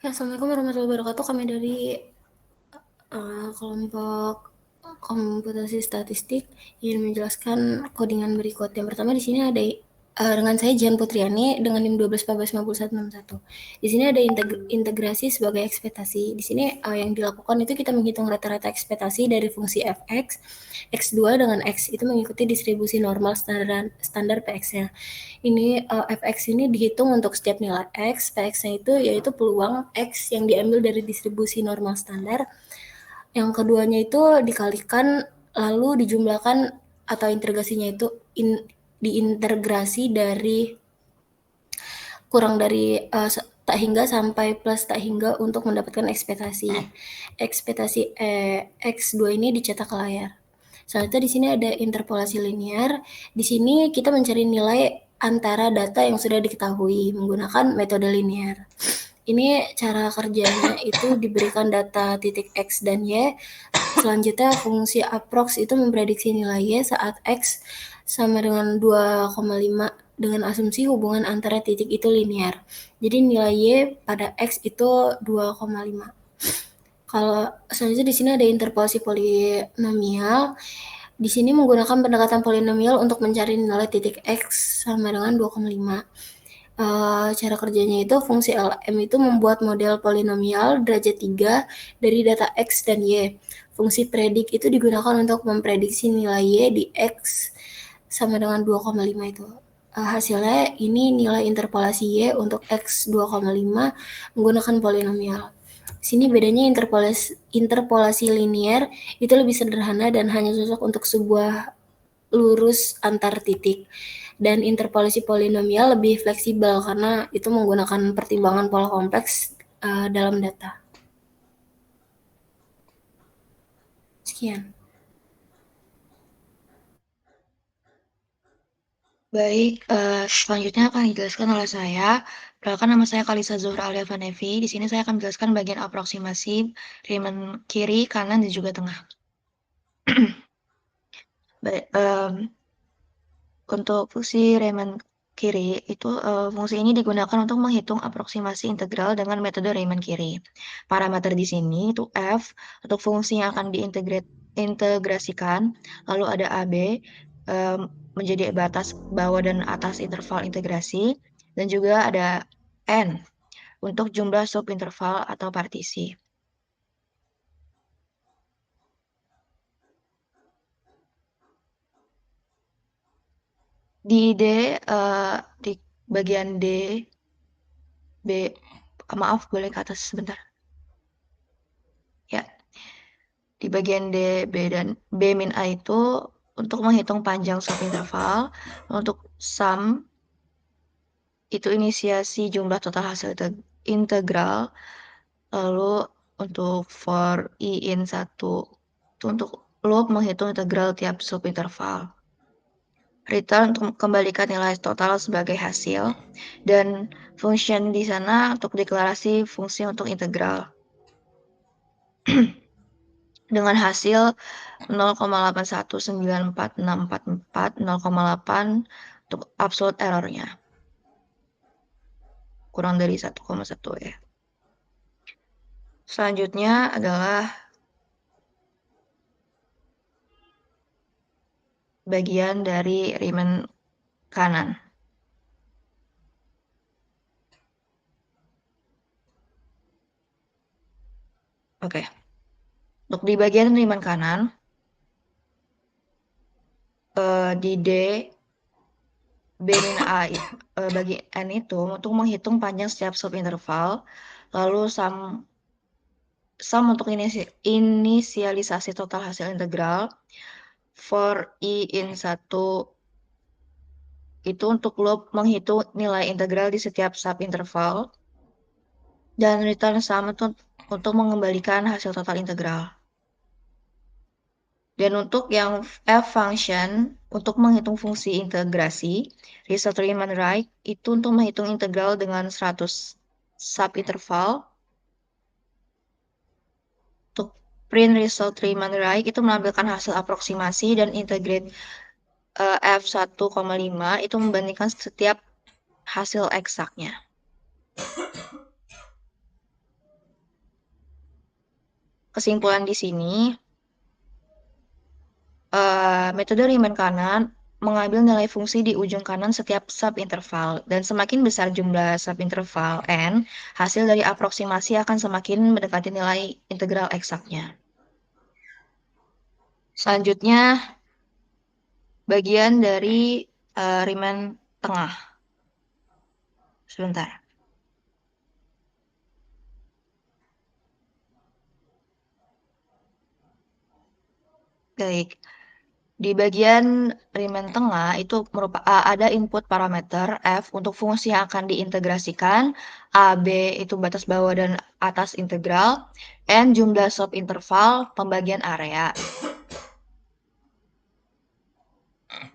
Ya, Assalamualaikum warahmatullahi wabarakatuh. Kami dari kelompok komputasi statistik ingin menjelaskan codingan berikut. Yang pertama di sini ada dengan saya Jian Putriani dengan NIM 12 14 51 61. Di sini ada integrasi sebagai ekspektasi. Di sini yang dilakukan itu kita menghitung rata-rata ekspektasi dari fungsi fx, x2 dengan x itu mengikuti distribusi normal standar px-nya. Ini fx ini dihitung untuk setiap nilai x, px-nya itu yaitu peluang x yang diambil dari distribusi normal standar. Yang keduanya itu dikalikan lalu dijumlahkan atau integrasinya itu diintegrasi dari kurang dari tak hingga sampai plus tak hingga untuk mendapatkan ekspektasi. Ekspektasi X2 ini dicetak ke layar. Selanjutnya di sini ada interpolasi linear. Di sini kita mencari nilai antara data yang sudah diketahui menggunakan metode linear. Ini cara kerjanya itu diberikan data titik X dan Y. Selanjutnya fungsi approx itu memprediksi nilai Y saat X sama dengan 2,5 dengan asumsi hubungan antara titik itu linear. Jadi nilai Y pada X itu 2,5. Kalau selanjutnya di sini ada interpolasi polinomial. Di sini menggunakan pendekatan polinomial untuk mencari nilai titik X sama dengan 2,5. Cara kerjanya itu fungsi LM itu membuat model polinomial derajat 3 dari data X dan Y. Fungsi predik itu digunakan untuk memprediksi nilai Y di X sama dengan 2,5 itu. Hasilnya ini nilai interpolasi Y untuk X 2,5 menggunakan polinomial. Sini bedanya interpolasi linear itu lebih sederhana dan hanya cocok untuk sebuah lurus antar titik. Dan interpolasi polinomial lebih fleksibel karena itu menggunakan pertimbangan pola kompleks dalam data. Sekian. Baik, selanjutnya akan dijelaskan oleh saya. Perkenalkan, nama saya Kalisa Zuhra Alia Vanevi. Di sini saya akan menjelaskan bagian aproksimasi Riemann kiri, kanan, dan juga tengah. Baik, untuk fungsi Riemann kiri itu fungsi ini digunakan untuk menghitung aproksimasi integral dengan metode Riemann kiri. Parameter di sini itu f untuk fungsi yang akan diintegrasikan, lalu ada ab menjadi batas bawah dan atas interval integrasi, dan juga ada n untuk jumlah subinterval atau partisi. Di D, di bagian D, B, maaf boleh ke atas sebentar. Ya, di bagian D, B, dan B min A itu untuk menghitung panjang subinterval. Untuk sum, itu inisiasi jumlah total hasil integral. Lalu untuk for I in 1, itu untuk loop menghitung integral tiap subinterval. Return untuk kembalikan nilai total sebagai hasil. Dan function di sana untuk deklarasi fungsi untuk integral. Dengan hasil 0,8194644 0,8 untuk absolute errornya. Kurang dari 1,1 ya. Selanjutnya adalah bagian dari Riemann kanan. Oke. Untuk di bagian Riemann kanan, di D, B min A bagi N itu untuk menghitung panjang setiap subinterval, lalu sum untuk inisialisasi total hasil integral, for I in 1 itu untuk loop menghitung nilai integral di setiap subinterval, dan return sum untuk mengembalikan hasil total integral. Dan untuk yang f function, untuk menghitung fungsi integrasi, result Riemann right itu untuk menghitung integral dengan 100 subinterval. Untuk print result Riemann right itu menampilkan hasil aproksimasi dan integrate f 1,5 itu membandingkan setiap hasil eksaknya. Kesimpulan di sini, metode Riemann kanan mengambil nilai fungsi di ujung kanan setiap subinterval, dan semakin besar jumlah subinterval n, hasil dari aproksimasi akan semakin mendekati nilai integral eksaknya. Selanjutnya, bagian dari Riemann tengah. Sebentar. Baik. Di bagian Riemann tengah itu ada input parameter f untuk fungsi yang akan diintegrasikan, a, b itu batas bawah dan atas integral, n jumlah subinterval pembagian area.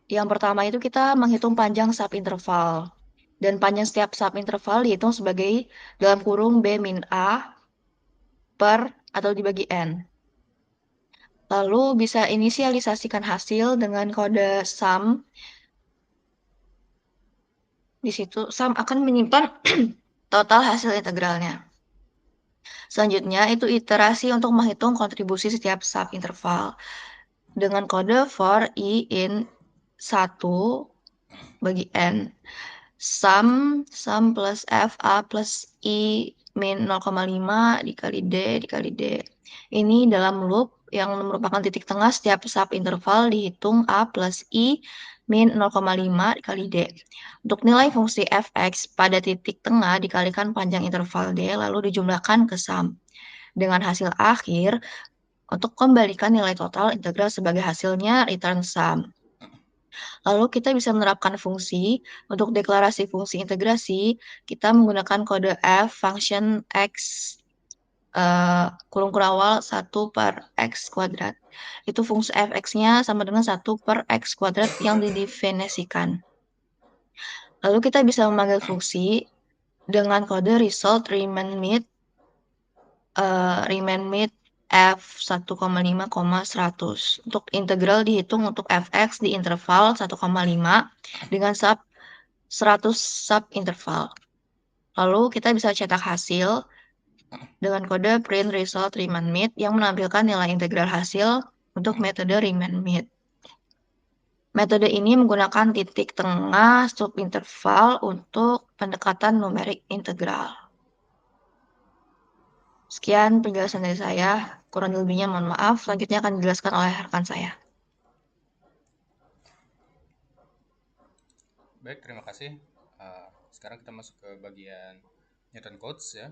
Yang pertama itu kita menghitung panjang subinterval. Dan panjang setiap subinterval dihitung sebagai dalam kurung b min a per atau dibagi n. Lalu bisa inisialisasikan hasil dengan kode sum. Di situ sum akan menyimpan total hasil integralnya. Selanjutnya itu iterasi untuk menghitung kontribusi setiap subinterval dengan kode for i in 1 bagi n. Sum plus f a plus i min 0,5 dikali d. Ini dalam loop yang merupakan titik tengah setiap subinterval dihitung a plus i min 0,5 dikali d. Untuk nilai fungsi fx pada titik tengah dikalikan panjang interval d lalu dijumlahkan ke sum. Dengan hasil akhir, untuk kembalikan nilai total integral sebagai hasilnya return sum. Lalu kita bisa menerapkan fungsi. Untuk deklarasi fungsi integrasi, kita menggunakan kode f function x kurung kurawal 1 per x kuadrat. Itu fungsi fx-nya sama dengan 1 per x kuadrat yang didefinisikan. Lalu kita bisa memanggil fungsi dengan kode result Riemann mid f 1,5, 100. Untuk integral dihitung untuk fx di interval 1,5 dengan 100 subinterval. Lalu kita bisa cetak hasil dengan kode print result Riemann mid yang menampilkan nilai integral hasil untuk metode Riemann mid. Metode ini menggunakan titik tengah subinterval untuk pendekatan numerik integral. Sekian penjelasan dari saya, kurang lebihnya mohon maaf. Selanjutnya akan dijelaskan oleh rekan saya. Baik, terima kasih. Sekarang kita masuk ke bagian Newton Codes ya,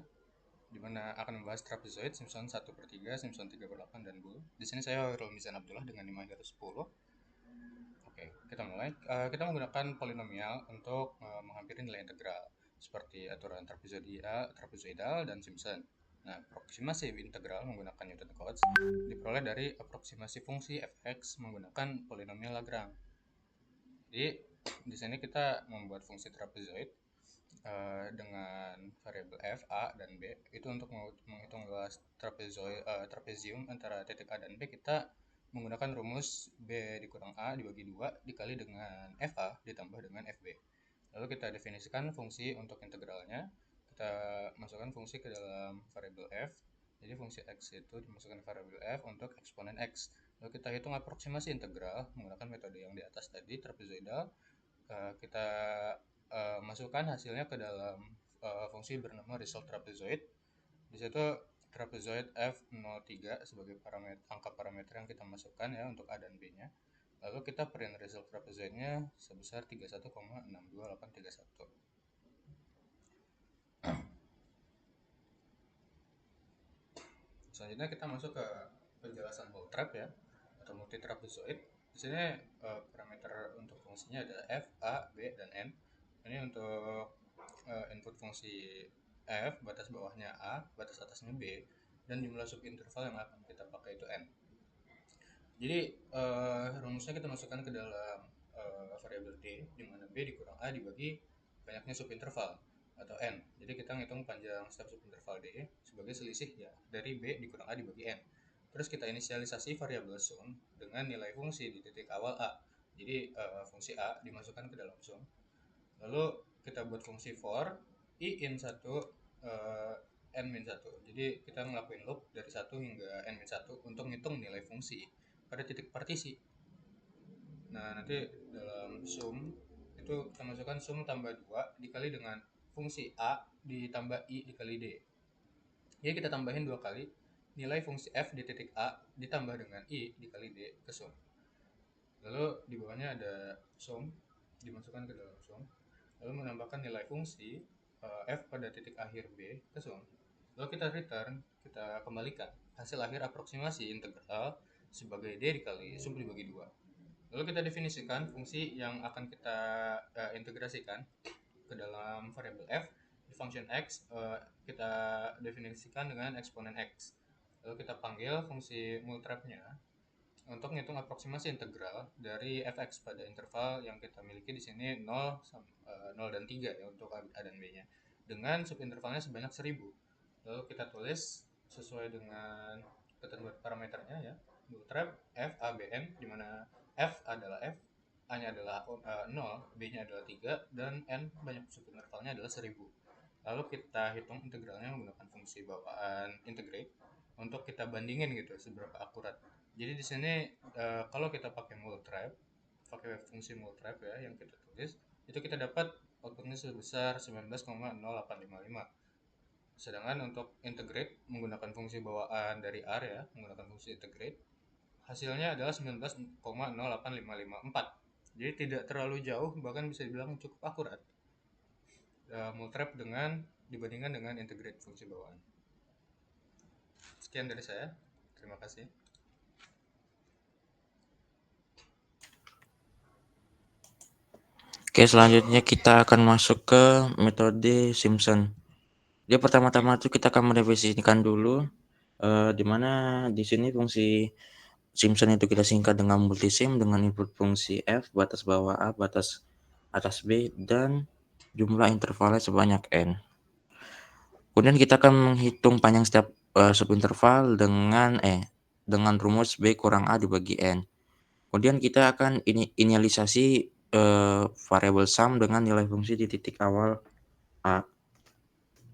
di mana akan membahas trapezoid, Simpson 1/3, Simpson 3/8, dan Boole. Di sini saya Hoirul Mizan Abdullah dengan 510. Oke, kita mulai. Kita menggunakan polinomial untuk menghampiri nilai integral, seperti aturan trapezoidal, dan Simpson. Nah, aproksimasi integral menggunakan Newton Codes diperoleh dari aproksimasi fungsi fx menggunakan polinomial Lagrange. Jadi, di sini kita membuat fungsi trapezoid dengan variabel f, a, dan b. Itu untuk menghitung luas trapezium antara titik A dan B, kita menggunakan rumus b dikurang a dibagi 2 dikali dengan fa ditambah dengan fb. Lalu kita definisikan fungsi untuk integralnya. Kita masukkan fungsi ke dalam variabel f. Jadi fungsi x itu dimasukkan ke variabel f untuk eksponen x. Lalu kita hitung aproksimasi integral menggunakan metode yang di atas tadi, trapezoidal. Kita masukkan hasilnya ke dalam fungsi bernama result trapezoid. Di situ trapezoid f03 sebagai angka parameter yang kita masukkan ya untuk a dan b-nya. Lalu kita print result trapezoidnya sebesar 31,62831. Selanjutnya kita masuk ke penjelasan whole trap ya, atau multi trapezoid. Di sini parameter untuk fungsinya ada f, a, b, dan n. Ini untuk input fungsi f, batas bawahnya a, batas atasnya b, dan jumlah subinterval yang akan kita pakai itu n. Jadi rumusnya kita masukkan ke dalam variabel d, di mana b dikurang a dibagi banyaknya subinterval atau n. Jadi kita ngitung panjang setiap subinterval d sebagai selisih ya dari b dikurang a dibagi n. Terus kita inisialisasi variabel sum dengan nilai fungsi di titik awal a. Jadi fungsi a dimasukkan ke dalam sum. Lalu kita buat fungsi for i in 1 n min 1. Jadi kita ngelakuin loop dari N-1 hingga N-1 untuk ngitung nilai fungsi pada titik partisi. Nah, nanti dalam sum itu kita masukkan sum tambah 2 dikali dengan fungsi A ditambah I dikali D. Jadi kita tambahin 2 kali nilai fungsi f di titik A ditambah dengan I dikali D ke sum. Lalu di bawahnya ada sum, dimasukkan ke dalam sum. Lalu menambahkan nilai fungsi f pada titik akhir B ke sum. Lalu kita return, kita kembalikan hasil akhir aproksimasi integral sebagai D dikali sum dibagi 2. Lalu kita definisikan fungsi yang akan kita integrasikan ke dalam variabel f. Di function x kita definisikan dengan eksponen x. Lalu kita panggil fungsi multrapnya untuk menghitung aproksimasi integral dari fx pada interval yang kita miliki di sini 0 dan 3 ya untuk a dan b-nya dengan subintervalnya sebanyak 1000. Lalu kita tulis sesuai dengan ketentuan parameternya ya, multrap f a b n, di mana f adalah f, a-nya adalah 0, b-nya adalah 3, dan n banyak subintervalnya adalah 1000. Lalu kita hitung integralnya menggunakan fungsi bawaan integrate untuk kita bandingin gitu seberapa akurat. Jadi di sini kalau kita pakai multrap, pakai fungsi multrap ya yang kita tulis, itu kita dapat outputnya sebesar 19,0855. Sedangkan untuk integrate menggunakan fungsi bawaan dari R ya, menggunakan fungsi integrate, hasilnya adalah 19,08554. Jadi tidak terlalu jauh, bahkan bisa dibilang cukup akurat multrap dibandingkan dengan integrate fungsi bawaan. Sekian dari saya. Terima kasih. Oke, selanjutnya kita akan masuk ke metode Simpson. Jadi pertama-tama itu kita akan mendefinisikan dulu di mana di sini fungsi Simpson itu kita singkat dengan multisim dengan input fungsi f, batas bawah a, batas atas b, dan jumlah intervalnya sebanyak n. Kemudian kita akan menghitung panjang setiap subinterval dengan rumus b kurang a dibagi n. Kemudian kita akan inisialisasi variabel sum dengan nilai fungsi di titik awal a.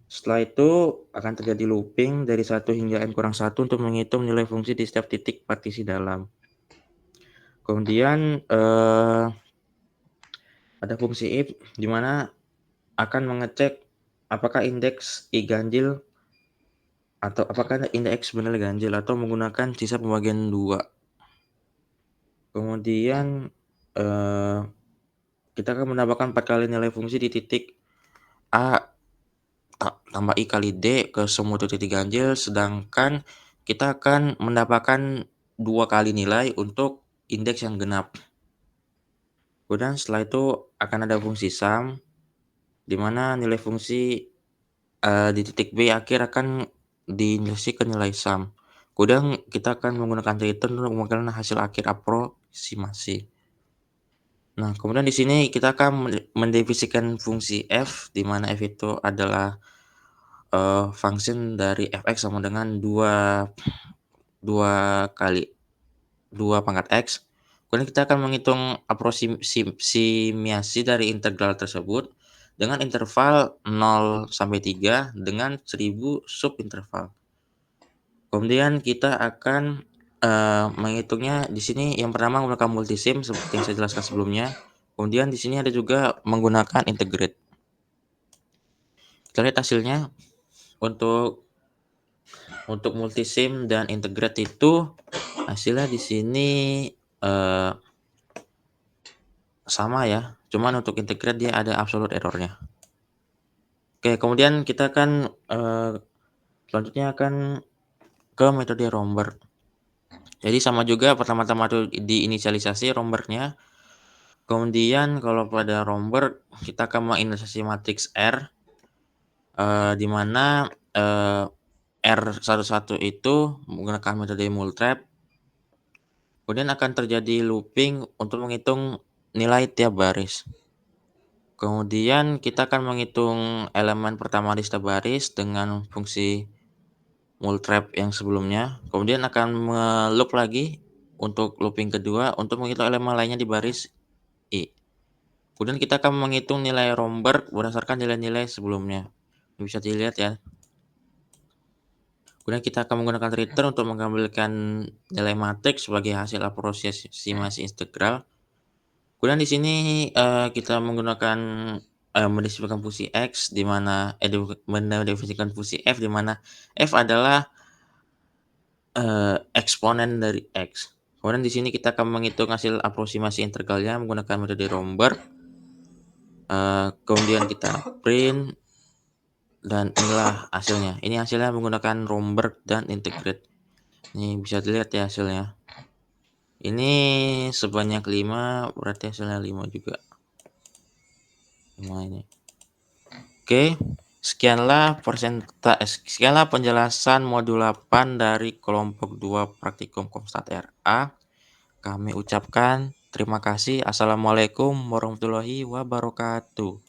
Setelah itu akan terjadi looping dari 1 hingga n kurang 1 untuk menghitung nilai fungsi di setiap titik partisi dalam. Kemudian ada fungsi if di mana akan mengecek apakah indeks i ganjil atau apakah indeks benar ganjil atau menggunakan sisa pembagian 2. Kemudian kita akan menambahkan 4 kali nilai fungsi di titik a tambah i kali d ke semua titik ganjil, sedangkan kita akan mendapatkan 2 kali nilai untuk indeks yang genap. Kemudian setelah itu akan ada fungsi sum, di mana nilai fungsi di titik b akhir akan diinjeksi ke nilai sum. Kemudian kita akan menggunakan return untuk mengumpulkan hasil akhir aproksimasi. Nah, kemudian di sini kita akan mendefinisikan fungsi f, di mana f itu adalah function dari fx sama dengan 2 pangkat x. Kemudian kita akan menghitung aproksimasi dari integral tersebut dengan interval 0 sampai 3 dengan 1000 subinterval. Kemudian kita akan menghitungnya di sini yang pertama menggunakan multisim seperti yang saya jelaskan sebelumnya. Kemudian di sini ada juga menggunakan integrate. Kita lihat hasilnya. Untuk multisim dan integrate itu hasilnya di sini sama ya. Cuman untuk integrate dia ada absolute errornya. Oke, kemudian kita akan selanjutnya akan ke metode Romberg. Jadi sama juga pertama-tama itu diinisialisasi Rombergnya. Kemudian kalau pada Romberg kita akan menginisialisasi matriks R, di mana R11 itu menggunakan metode multrap. Kemudian akan terjadi looping untuk menghitung nilai tiap baris. Kemudian kita akan menghitung elemen pertama di setiap baris dengan fungsi multrap yang sebelumnya. Kemudian akan meloop lagi untuk looping kedua untuk menghitung elemen lainnya di baris I. Kemudian kita akan menghitung nilai Romberg berdasarkan nilai-nilai sebelumnya. Bisa dilihat ya. Kemudian kita akan menggunakan return untuk mengambilkan nilai matriks sebagai hasil aproximasi integral. Kemudian di sini kita menggunakan mendefinisikan fungsi x di mana mendefinisikan fungsi f di mana f adalah eksponen dari x. Kemudian di sini kita akan menghitung hasil aproksimasi integralnya menggunakan metode Romberg. Kemudian kita print dan inilah hasilnya. Ini hasilnya menggunakan Romberg dan integrate. Ini bisa dilihat ya hasilnya. Ini sebanyak 5, berarti hasilnya 5 juga. 5 ini. Oke, sekianlah penjelasan modul 8 dari kelompok 2 praktikum Komstat RA. Kami ucapkan terima kasih. Assalamualaikum warahmatullahi wabarakatuh.